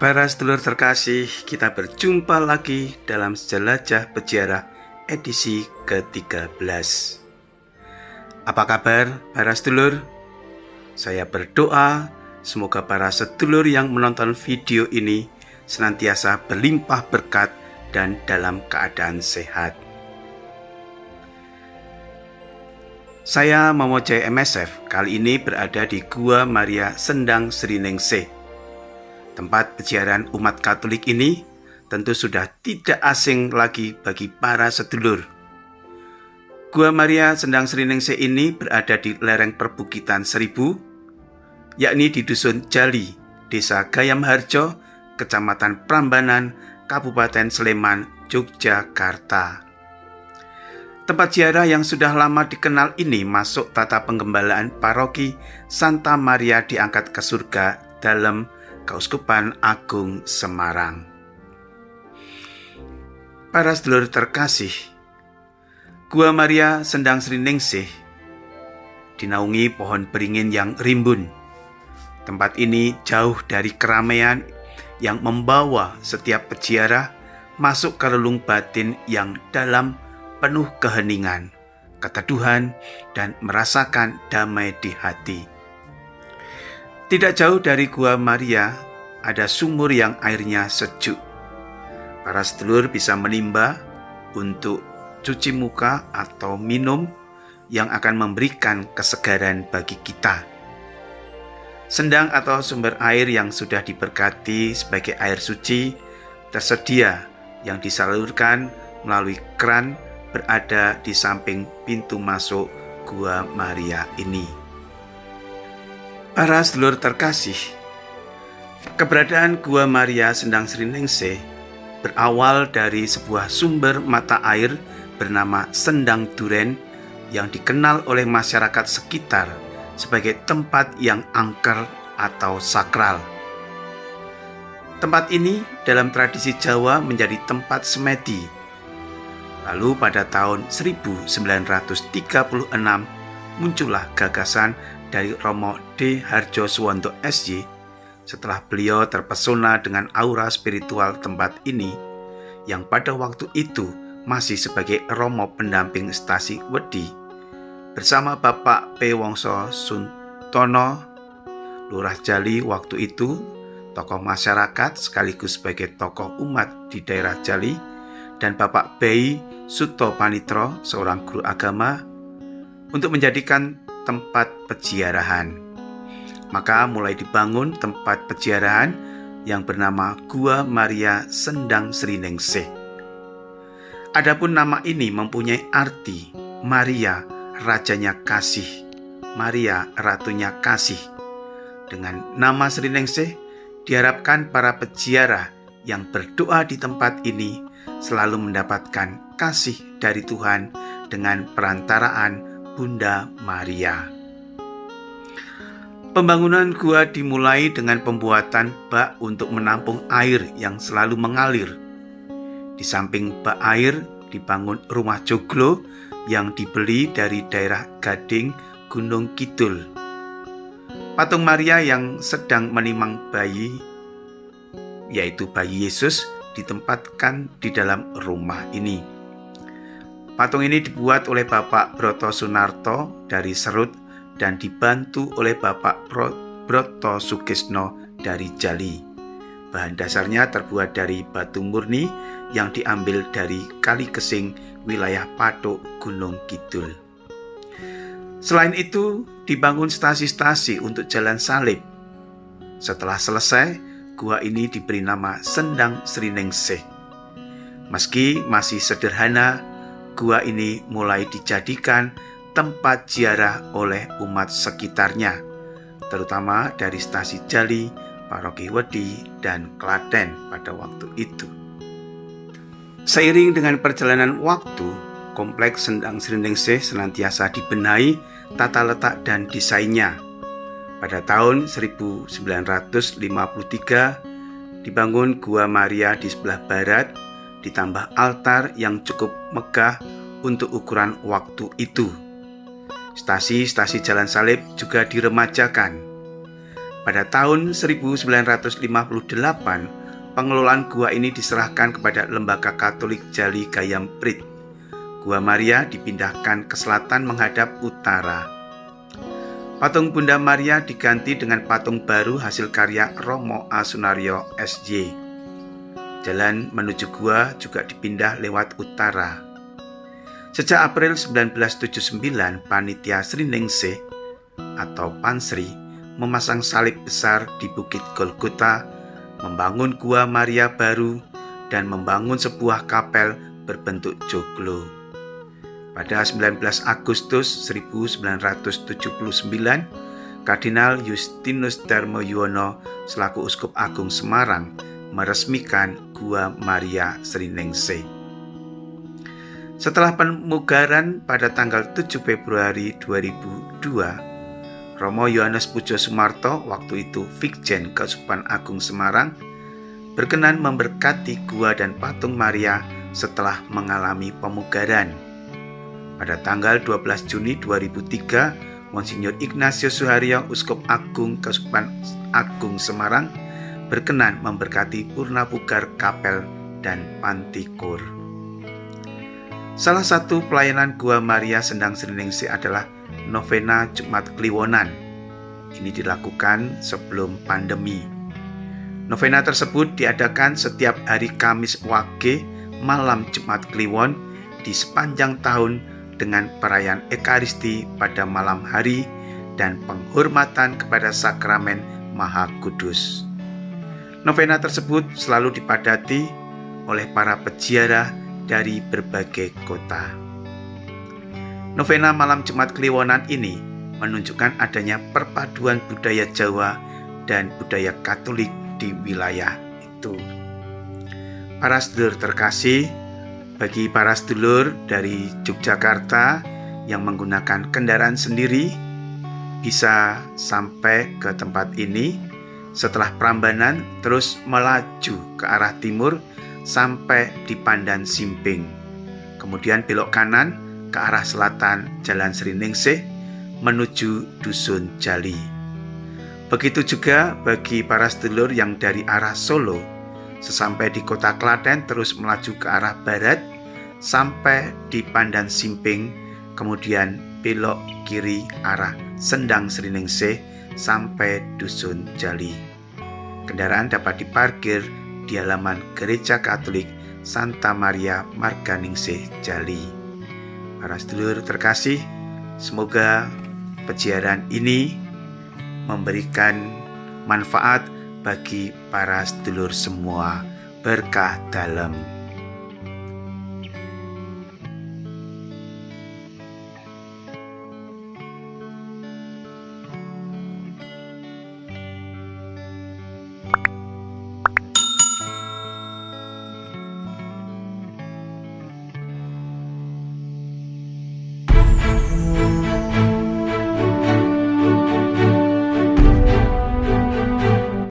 Para sedulur terkasih, kita berjumpa lagi dalam Jelajah Peziarah edisi ke-13. Apa kabar para sedulur? Saya berdoa semoga para sedulur yang menonton video ini senantiasa berlimpah berkat dan dalam keadaan sehat. Saya Momojai MSF kali ini berada di Gua Maria Sendang Sriningsih. Tempat peziarahan umat Katolik ini tentu sudah tidak asing lagi bagi para sedulur. Gua Maria Sendang Sriningsih ini berada di lereng perbukitan Seribu, yakni di Dusun Jali, Desa Gayamharjo, Kecamatan Prambanan, Kabupaten Sleman, Yogyakarta. Tempat ziarah yang sudah lama dikenal ini masuk tata penggembalaan Paroki Santa Maria Diangkat ke Surga dalam Keuskupan Agung Semarang. Para sedulur terkasih, Gua Maria Sendang Sriningsih dinaungi pohon beringin yang rimbun. Tempat ini jauh dari keramaian yang membawa setiap peziarah masuk ke relung batin yang dalam, penuh keheningan, keteduhan, dan merasakan damai di hati. Tidak jauh dari Gua Maria ada sumur yang airnya sejuk. Para sedulur bisa menimba untuk cuci muka atau minum yang akan memberikan kesegaran bagi kita. Sendang atau sumber air yang sudah diberkati sebagai air suci tersedia yang disalurkan melalui keran berada di samping pintu masuk Gua Maria ini. Para sedulur terkasih, keberadaan Gua Maria Sendang Sriningsih berawal dari sebuah sumber mata air bernama Sendang Duren yang dikenal oleh masyarakat sekitar sebagai tempat yang angker atau sakral. Tempat ini dalam tradisi Jawa menjadi tempat semedi. Lalu pada tahun 1936 muncullah gagasan dari Romo D. Harjoswanto SY setelah beliau terpesona dengan aura spiritual tempat ini yang pada waktu itu masih sebagai Romo pendamping Stasi Wedi bersama Bapak P. Wongso Suntono, Lurah Jali waktu itu, tokoh masyarakat sekaligus sebagai tokoh umat di daerah Jali, dan Bapak Bey Suto Panitro, seorang guru agama, untuk menjadikan tempat peziarahan. Maka mulai dibangun tempat peziarahan yang bernama Gua Maria Sendang Sriningsih. Adapun nama ini mempunyai arti Maria Rajanya Kasih, Maria Ratunya Kasih. Dengan nama Sriningsih diharapkan para peziarah yang berdoa di tempat ini selalu mendapatkan kasih dari Tuhan dengan perantaraan Bunda Maria. Pembangunan gua dimulai dengan pembuatan bak untuk menampung air yang selalu mengalir. Di samping bak air dibangun rumah joglo yang dibeli dari daerah Gading, Gunung Kidul. Patung Maria yang sedang menimang bayi, yaitu bayi Yesus, ditempatkan di dalam rumah ini. Patung ini dibuat oleh Bapak Broto Sunarto dari Serut dan dibantu oleh Bapak Broto Sukisno dari Jali. Bahan dasarnya terbuat dari batu murni yang diambil dari Kali Kesing, wilayah Patok, Gunung Kidul. Selain itu, dibangun stasi-stasi untuk jalan salib. Setelah selesai, gua ini diberi nama Sendang Sriningsih. Meski masih sederhana, gua ini mulai dijadikan tempat ziarah oleh umat sekitarnya, terutama dari Stasi Jali, Paroki Wedi, dan Klaten pada waktu itu. Seiring dengan perjalanan waktu, kompleks Sendang Sriningsih senantiasa dibenahi tata letak dan desainnya. Pada tahun 1953 dibangun Gua Maria di sebelah barat, ditambah altar yang cukup megah untuk ukuran waktu itu. Stasi-stasi jalan salib juga diremajakan. Pada tahun 1958, pengelolaan gua ini diserahkan kepada Lembaga Katolik Jali Gayam Prit. Gua Maria dipindahkan ke selatan menghadap utara. Patung Bunda Maria diganti dengan patung baru hasil karya Romo A. Sunario SJ. Jalan menuju gua juga dipindah lewat utara. Sejak April 1979, Panitia Sriningsih atau Pansri memasang salib besar di Bukit Golgota, membangun Gua Maria baru, dan membangun sebuah kapel berbentuk joglo. Pada 19 Agustus 1979, Kardinal Justinus Darmoyono selaku Uskup Agung Semarang meresmikan Gua Maria Sriningsih. Setelah pemugaran pada tanggal 7 Februari 2002, Romo Yohanes Pujo Sumarto, waktu itu Vikjen Keuskupan Agung Semarang, berkenan memberkati gua dan patung Maria setelah mengalami pemugaran. Pada tanggal 12 Juni 2003, Monsinyur Ignatius Suharyo, Uskup Agung Keuskupan Agung Semarang, berkenan memberkati purnapugar kapel dan pantikur. Salah satu pelayanan Gua Maria Sendang Sriningsih adalah novena Jumat Kliwonan. Ini dilakukan sebelum pandemi. Novena tersebut diadakan setiap hari Kamis Wage malam Jumat Kliwon di sepanjang tahun dengan perayaan Ekaristi pada malam hari dan penghormatan kepada sakramen Maha Kudus. Novena tersebut selalu dipadati oleh para peziarah dari berbagai kota. Novena malam Jumat Kliwonan ini menunjukkan adanya perpaduan budaya Jawa dan budaya Katolik di wilayah itu. Para sedulur terkasih, bagi para sedulur dari Yogyakarta yang menggunakan kendaraan sendiri, bisa sampai ke tempat ini setelah Prambanan terus melaju ke arah timur sampai di Pandan Simping, kemudian belok kanan ke arah selatan Jalan Sriningsih menuju Dusun Jali. Begitu juga bagi para sedulur yang dari arah Solo, sesampai di kota Klaten terus melaju ke arah barat sampai di Pandan Simping, kemudian belok kiri arah Sendang Sriningsih sampai Dusun Jali. Kendaraan dapat diparkir di halaman Gereja Katolik Santa Maria Marganingsih Jali. Para sedulur terkasih, semoga peziarah ini memberikan manfaat bagi para sedulur semua. Berkah dalam.